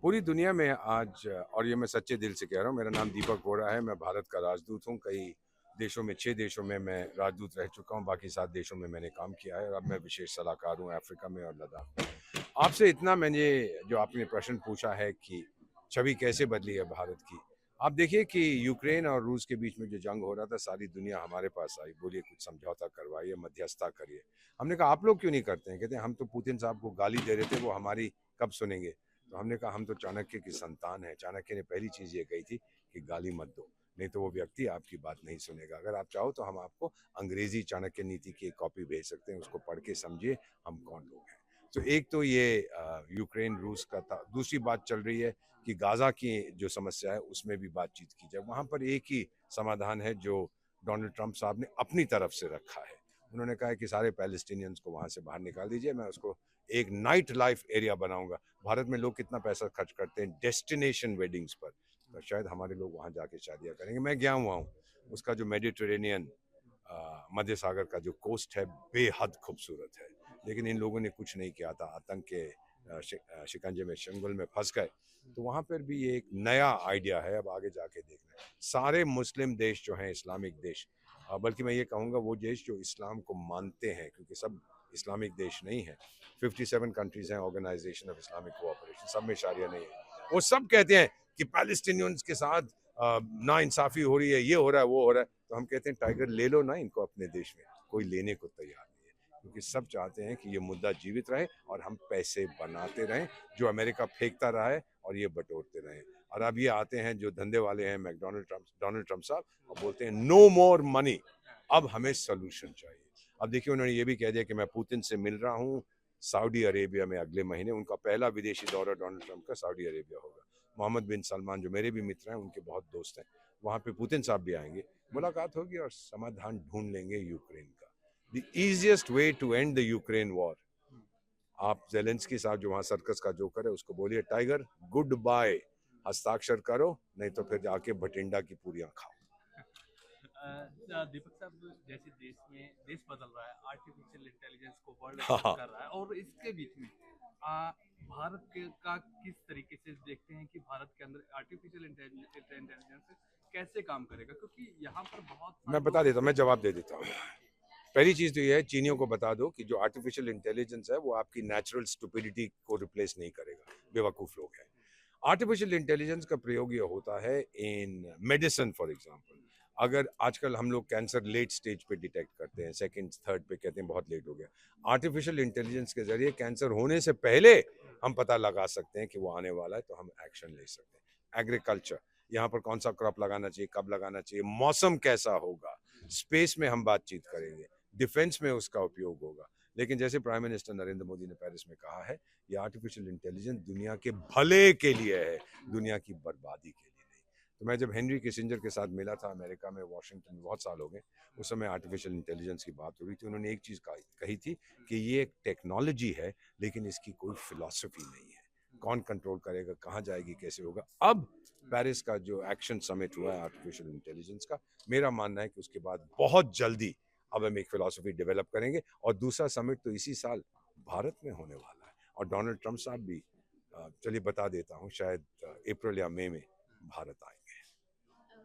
पूरी दुनिया में आज और ये मैं सच्चे दिल से कह रहा हूँ, मेरा नाम दीपक वोरा है, मैं भारत का राजदूत हूँ। कई देशों में 6 देशों में मैं राजदूत रह चुका हूँ, बाकी 7 देशों में मैंने काम किया है और अब मैं विशेष सलाहकार हूँ अफ्रीका में और लद्दाख में। आपसे इतना मैंने जो आपने प्रश्न पूछा है कि छवि कैसे बदली है भारत की, आप देखिए कि यूक्रेन और रूस के बीच में जो जंग हो रहा था, सारी दुनिया हमारे पास आई, बोलिए कुछ समझौता करवाइए, मध्यस्थता करिए। हमने कहा आप लोग क्यों नहीं करते हैं? कहते हैं हम तो पुतिन साहब को गाली दे रहे थे, वो हमारी कब सुनेंगे? तो हमने कहा हम तो चाणक्य की संतान है। चाणक्य ने पहली चीज ये कही थी कि गाली मत दो, नहीं तो वो व्यक्ति आपकी बात नहीं सुनेगा। अगर आप चाहो तो हम आपको अंग्रेजी चाणक्य नीति की एक कॉपी भेज सकते हैं, उसको पढ़ के समझिए हम कौन लोग हैं। तो एक तो ये यूक्रेन रूस का था। दूसरी बात चल रही है कि गाजा की जो समस्या है उसमें भी बातचीत की जाए। वहां पर एक ही समाधान है जो डोनाल्ड ट्रंप साहब ने अपनी तरफ से रखा है। उन्होंने कहा है कि सारे पैलेस्टीनियंस को वहां से बाहर निकाल दीजिए, मैं उसको एक नाइट लाइफ एरिया बनाऊंगा। भारत में लोग कितना पैसा खर्च करते हैं डेस्टिनेशन वेडिंग्स पर, तो शायद हमारे लोग वहां जाके शादियां करेंगे। मैं गया हुआ हूँ, उसका जो मेडिटेरेनियन मध्य सागर का जो कोस्ट है बेहद खूबसूरत है, लेकिन इन लोगों ने कुछ नहीं किया था, आतंक के शिकंजे में शंगुल में फंस गए। तो वहां पर भी ये एक नया आइडिया है, अब आगे जाके देखना है। सारे मुस्लिम देश जो हैं, इस्लामिक देश, बल्कि मैं ये कहूँगा वो देश जो इस्लाम को मानते हैं, क्योंकि सब इस्लामिक देश नहीं है। 57 कंट्रीज हैं ऑर्गेनाइजेशन ऑफ इस्लामिक कोऑपरेशन, सब में शारिया नहीं है। वो सब कहते हैं कि पैलेस्टीनियंस के साथ ना इंसाफी हो रही है, ये हो रहा है, वो हो रहा है। तो हम कहते हैं टाइगर ले लो ना इनको अपने देश में, कोई लेने को तैयार नहीं है, क्योंकि सब चाहते हैं कि ये मुद्दा जीवित रहे और हम पैसे बनाते रहें, जो अमेरिका फेंकता रहा है और ये बटोरते रहें। और अब ये आते हैं जो धंधे वाले हैं डोनाल्ड ट्रंप साहब, और बोलते हैं नो मोर मनी, अब हमें सोल्यूशन चाहिए। अब देखिए उन्होंने ये भी कह दिया कि मैं पुतिन से मिल रहा हूँ सऊदी अरेबिया में अगले महीने। उनका पहला विदेशी दौरा डोनाल्ड ट्रंप का सऊदी अरेबिया होगा। मोहम्मद बिन सलमान जो मेरे भी मित्र हैं, उनके बहुत दोस्त हैं, वहां पे पुतिन साहब भी आएंगे, मुलाकात होगी और समाधान ढूंढ लेंगे यूक्रेन का। The easiest way to end the Ukraine war, आप जेलेंस्की साहब जो वहां सर्कस का जोकर है उसको बोलिए टाइगर गुड बाय, हस्ताक्षर करो, नहीं तो फिर जाके भटिंडा की पूरियां खाओ। दीपक साहब, जैसे देश में देश बदल रहा है, आर्टिफिशियल इंटेलिजेंस को वर्ल्ड हाँ एक्सेप्ट हाँ। कर रहा है, और इसके बीच में भारत का किस तरीके से देखते हैं कि भारत के अंदर आर्टिफिशियल इंटेलिजेंस कैसे काम करेगा, क्योंकि यहाँ पर बहुत सारे मैं बता लोग देता हूँ, ऐसे मैं जवाब दे देता हूँ। पहली चीज तो ये है, चीनियों को बता दो कि जो आर्टिफिशियल इंटेलिजेंस है वो आपकी नेचुरल स्टुपिडिटी को रिप्लेस नहीं करेगा, बेवकूफ लोग हैं। आर्टिफिशियल इंटेलिजेंस का प्रयोग ये होता है इन मेडिसिन फॉर एग्जांपल। अगर आजकल हम लोग कैंसर लेट स्टेज पे डिटेक्ट करते हैं, सेकंड थर्ड पे कहते हैं बहुत लेट हो गया, आर्टिफिशियल इंटेलिजेंस के जरिए कैंसर होने से पहले हम पता लगा सकते हैं कि वो आने वाला है, तो हम एक्शन ले सकते हैं। एग्रीकल्चर, यहाँ पर कौन सा क्रॉप लगाना चाहिए, कब लगाना चाहिए, मौसम कैसा होगा, स्पेस में हम बातचीत करेंगे, डिफेंस में उसका उपयोग होगा। लेकिन जैसे प्राइम मिनिस्टर नरेंद्र मोदी ने पेरिस में कहा है, ये आर्टिफिशियल इंटेलिजेंस दुनिया के भले के लिए है, दुनिया की बर्बादी के लिए नहीं। तो मैं जब हेनरी किसिंजर के साथ मिला था अमेरिका में, वॉशिंगटन में, बहुत साल हो गए, उस समय आर्टिफिशियल इंटेलिजेंस की बात हो रही थी। उन्होंने एक चीज़ कही थी कि ये एक टेक्नोलॉजी है, लेकिन इसकी कोई फिलॉसफी नहीं है। कौन कंट्रोल करेगा, कहाँ जाएगी, कैसे होगा। अब पेरिस का जो एक्शन समिट हुआ है आर्टिफिशियल इंटेलिजेंस का, मेरा मानना है कि उसके बाद बहुत जल्दी अब हम एक फिलॉसफी डेवलप करेंगे। और दूसरा समिट तो इसी साल भारत में होने वाला है, और डोनाल्ड ट्रंप साहब भी, चलिए बता देता हूँ, शायद अप्रैल या मई में भारत आएंगे।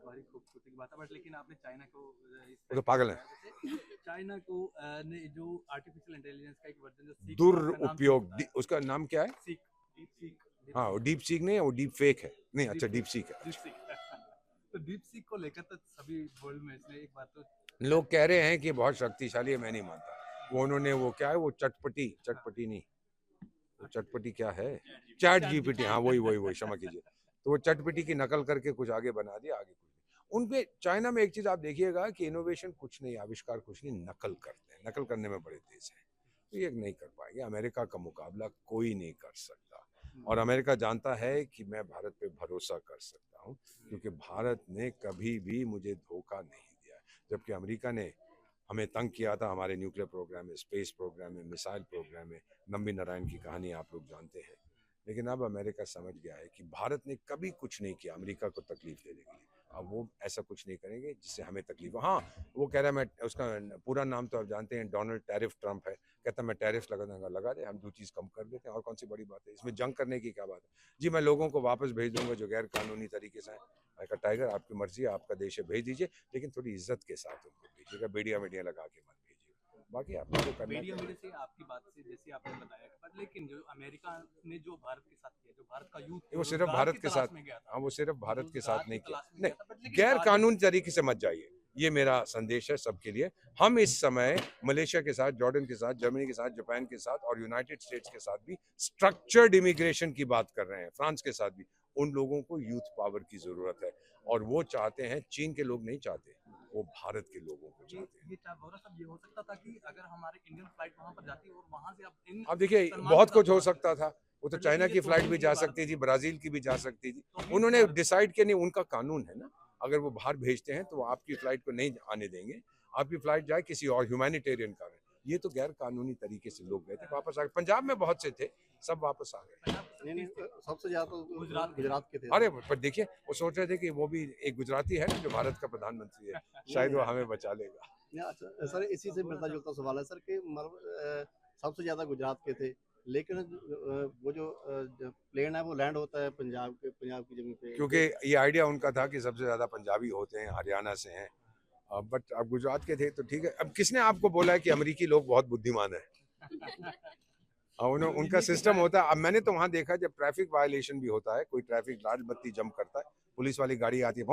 बड़ी खूबसूरती की बात है, बट लेकिन आपने चाइना को इस वो तो तरीके से पागल है। बताया, जैसे चाइना को ने जो आर्टिफिशियल इंटेलिजेंस का एक वर्जन जो सीक नाम का नाम से दुरुपयोग, बताया, उसका नाम क्या है? सीक, डीप सीक, डीप हाँ, वो सीक, डीप सीक नहीं है, वो डीप फेक है। नहीं, डीप अच्छा डीप फेक, सीक है, डीप अच्छा। सीक तो डीप सीक को लेकर तो सभी वर्ल्ड में इसने एक बात तो लोग कह रहे हैं कि बहुत शक्तिशाली है, मैं नहीं मानता। वो उन्होंने वो क्या है, वो चटपटी चटपटी नहीं, वो चटपटी क्या है, चैट चैट जीपीटी, हाँ वही वही वही, क्षमा कीजिए। तो वो चटपटी की नकल करके कुछ आगे बना दिया, आगे कुछ नहीं। उनपे चाइना में एक चीज आप देखिएगा कि इनोवेशन कुछ नहीं, आविष्कार कुछ नहीं, नकल करते हैं, नकल करने में बड़े तेज हैं। तो ये नहीं कर पाएंगे, अमेरिका का मुकाबला कोई नहीं कर सकता। और अमेरिका जानता है कि मैं भारत पे भरोसा कर सकता हूँ, क्योंकि भारत ने कभी भी मुझे धोखा नहीं दिया। जबकि अमेरिका ने हमें तंग किया था हमारे न्यूक्लियर प्रोग्राम में, स्पेस प्रोग्राम में, मिसाइल प्रोग्राम में। नंबी नारायण की कहानी आप लोग जानते हैं। लेकिन अब अमेरिका समझ गया है कि भारत ने कभी कुछ नहीं किया अमेरिका को तकलीफ देने के लिए। अब वो ऐसा कुछ नहीं करेंगे जिससे हमें तकलीफ हो। हाँ, वो कह रहा है, मैं उसका पूरा नाम तो आप जानते हैं, डोनाल्ड टैरिफ ट्रंप है, कहता है मैं टैरिफ लगा दूंगा, लगा दे, हम दो चीज़ कम कर देते हैं, और कौन सी बड़ी बात है इसमें, जंग करने की क्या बात है। जी मैं लोगों को वापस भेज दूंगा जो गैर कानूनी तरीके से हैं। मैं कहा टाइगर आपकी मर्जी है, आपका देश है, भेज दीजिए, लेकिन थोड़ी इज्जत के साथ उनको भेजिएगा, बेड़िया मीडिया लगा के मत भेजिएगा, बाकी आपको जो करना मीडिया है मीडिया से आपकी बात से जैसे आपने बताया, पर लेकिन जो अमेरिका ने जो भारत के साथ किया, जो भारत का यूथ वो सिर्फ रोजगार भारत की के साथ, तलाश में गया था, हाँ वो सिर्फ भारत के रोजगार साथ की नहीं किया, तलाश में गया नहीं, था, बट लेकिन गैर बाद में कानूनी तरीके से मत जाइए, ये मेरा संदेश है सबके लिए। हम इस समय मलेशिया के साथ, जॉर्डन के साथ, जर्मनी के साथ, जापान के साथ और यूनाइटेड स्टेट्स के साथ भी स्ट्रक्चर्ड इमिग्रेशन की बात कर रहे हैं, फ्रांस के साथ भी। उन लोगों को यूथ पावर की जरूरत है और वो चाहते हैं, चीन के लोग नहीं चाहते, वो भारत के लोगों को चाहते हैं। ये वोरा सब ये हो सकता था कि अगर हमारे इंडियन फ्लाइट वहां पर जाती और वहां से अब इन अब देखिए सलमान के बहुत साथ कुछ हो बात सकता करते, था, वो तो बट चाइना लेकिन ये की फ्लाइट भी तोड़ने जा के बाद सकती थी, ब्राजील की भी जा सकती थी, तो भी उन्होंने भारत डिसाइड किया नहीं, उनका कानून है ना, अगर वो बाहर भेजते हैं तो वो आपकी फ्लाइट को नहीं आने देंगे, आपकी फ्लाइट जाए किसी और ह्यूमैनिटेरियन कारण। ये तो गैर कानूनी तरीके से लोग गए थे, वापस आ गए, पंजाब में बहुत से थे, सब वापस आ गए। पंजाब के नहीं, नहीं, 36 थे, सबसे ज़्यादा तो गुजरात गुजरात के थे अरे सर। पर देखिए वो सोच रहे थे कि वो भी एक गुजराती है ना जो भारत का प्रधानमंत्री है, शायद वो हमें बचा लेगा। नहीं, अच्छा सर, इसी से मिलता-जुलता सवाल है सर कि मतलब सबसे ज़्यादा गुजरात के थे, लेकिन वो जो प्लेन है वो लैंड होता है पंजाब की ज़मीन पे। क्योंकि ये आइडिया उनका था कि सबसे ज्यादा पंजाबी होते हैं, हरियाणा से हैं, बट अब गुजरात के थे तो ठीक है। अब किसने आपको बोला है कि अमेरिकी लोग बहुत बुद्धिमान है? उनका सिस्टम होता है। अब मैंने तो वहां देखा जब ट्रैफिक वायलेशन भी होता है, कोई ट्रैफिक लाल बत्ती जंप करता है, पुलिस वाली गाड़ी आती है,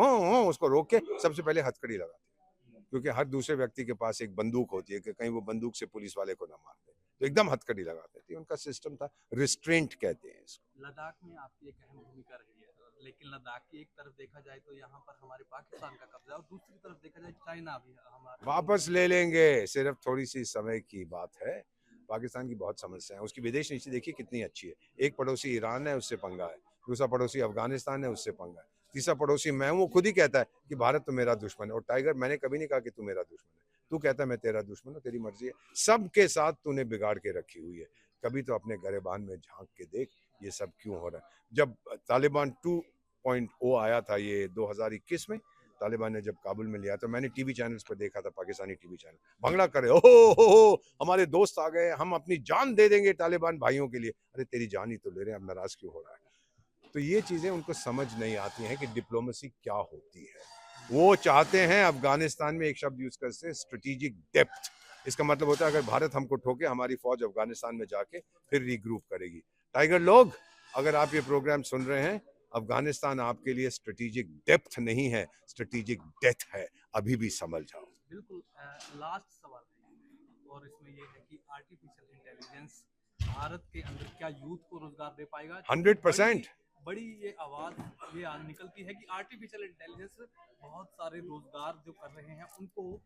उसको रोक के सबसे पहले हथकड़ी लगाती है, क्योंकि हर दूसरे व्यक्ति के पास एक बंदूक होती है कि कहीं वो बंदूक से पुलिस वाले को ना मार दे, तो एकदम हथकड़ी लगाते थे। उनका सिस्टम था, रिस्ट्रेंट कहते हैं इसको। लद्दाख में आपकी एक अहम भूमिका रही है, लेकिन लद्दाख की एक तरफ देखा जाए तो यहाँ पर हमारे पाकिस्तान का कब्जा है और दूसरी तरफ देखा जाए चाइना भी हमारे वापस ले लेंगे, सिर्फ थोड़ी सी समय की बात है। पाकिस्तान की बहुत समस्या है, उसकी विदेश नीति देखिए कितनी अच्छी है। एक पड़ोसी ईरान है, उससे पंगा है, दूसरा पड़ोसी अफगानिस्तान है, उससे पंगा है, तीसरा पड़ोसी मैं हूँ, वो खुद ही कहता है कि भारत तो मेरा दुश्मन है। और टाइगर, मैंने कभी नहीं कहा कि तू मेरा दुश्मन है, तू कहता है मैं तेरा दुश्मन हूँ, तेरी मर्जी है। सबके साथ तूने बिगाड़ के रखी हुई है, कभी तो अपने गरेबान में झांक के देख ये सब क्यों हो रहा है। जब तालिबान 2.0 आया था ये 2021 में, तालिबान ने जब काबुल में लिया तो मैंने टीवी चैनल्स पर देखा था, पाकिस्तानी टीवी चैनल भंगड़ा करे, हो हमारे दोस्त आ गए, हम अपनी जान दे देंगे तालिबान भाइयों के लिए। अरे तेरी जान ही तो ले रहे हैं, अब नाराज क्यों हो रहा है? तो ये चीजें उनको समझ नहीं आती हैं कि डिप्लोमेसी क्या होती है। वो चाहते हैं अफगानिस्तान में एक शब्द यूज करते, स्ट्रेटेजिक डेप्थ। इसका मतलब होता है अगर भारत हमको ठोके, हमारी फौज अफगानिस्तान में जाके फिर रीग्रुप करेगी। टाइगर लोग, अगर आप ये प्रोग्राम सुन रहे हैं, अफगानिस्तान आपके लिए स्ट्रेटेजिक डेप्थ नहीं है, स्ट्रेटेजिक डेथ है, अभी भी समझ जाओ। बिल्कुल। लास्ट सवाल है और इसमें ये है कि आर्टिफिशियल इंटेलिजेंस भारत के अंदर क्या यूथ को रोजगार दे पाएगा? 100%। बड़ी ये आवाज ये निकलती है कि आर्टिफिशियल इंटेलिजेंस बहुत सारे रोजगार जो कर रहे हैं उनको।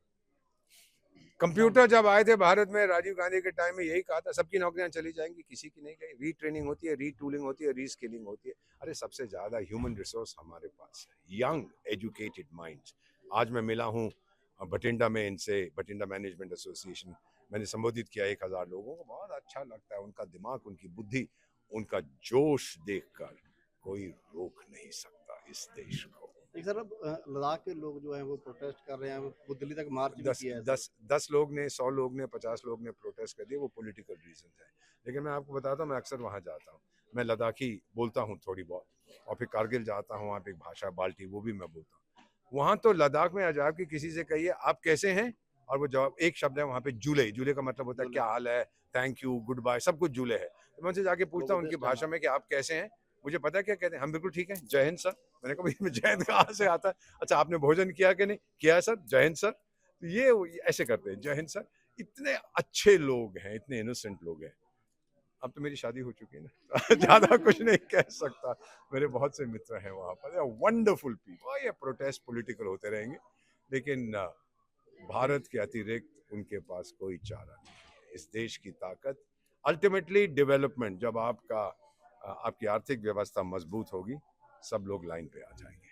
कंप्यूटर जब आए थे भारत में राजीव गांधी के टाइम में, यही कहा था सबकी नौकरियां चली जाएंगी, किसी की नहीं गई। रीट्रेनिंग होती है, रीटूलिंग होती है, रीस्किलिंग होती है। अरे सबसे ज्यादा ह्यूमन रिसोर्स हमारे पास है, यंग एजुकेटेड माइंड्स। आज मैं मिला हूँ बठिंडा में इनसे, बठिंडा मैनेजमेंट एसोसिएशन, मैंने संबोधित किया 1000 लोगों को, बहुत अच्छा लगता है। उनका दिमाग, उनकी बुद्धि, उनका जोश देखकर कोई रोक नहीं सकता इस देश को। एक सर, लद्दाख के लोग जो हैं वो प्रोटेस्ट कर रहे हैं, वो दिल्ली तक मार्च भी 10 किया है सर। 10 10 लोग ने, 100 लोग ने, 50 लोग ने प्रोटेस्ट कर दिया, वो पॉलिटिकल रीजन है। लेकिन मैं आपको बताता हूँ, मैं अक्सर वहाँ जाता हूँ, मैं लद्दाखी बोलता हूँ थोड़ी बहुत, और फिर कारगिल जाता हूँ, वहाँ पे एक भाषा बाल्टी, वो भी मैं बोलता हूँ। वहाँ तो लद्दाख में अजाब की, किसी से कहिए आप कैसे हैं, और वो जवाब एक शब्द है वहाँ पे, जूले। जूले का मतलब होता है क्या हाल है, थैंक यू, गुड बाय, सब कुछ जूले है। तो मैं उनसे जाके पूछता हूँ उनकी भाषा में कि आप कैसे हैं, मुझे पता है क्या कहते हैं, हम बिल्कुल ठीक है, जय हिंद सर। मैंने कहा भाई जय हिंद कहाँ से आता है? अच्छा आपने भोजन किया कि नहीं किया है सर, जय हिंद सर। ये ऐसे करते हैं, जय हिंद सर। इतने अच्छे लोग हैं, इतने इनोसेंट लोग हैं। अब तो मेरी शादी हो चुकी है ना, ज्यादा कुछ नहीं कह सकता। मेरे बहुत से मित्र हैं वहां पर, वंडरफुल पीपल। ये प्रोटेस्ट पॉलिटिकल होते रहेंगे, लेकिन भारत के अतिरिक्त उनके पास कोई चारा नहीं है। इस देश की ताकत अल्टीमेटली डेवलपमेंट, जब आपकी आर्थिक व्यवस्था मजबूत होगी, सब लोग लाइन पे आ जाएंगे।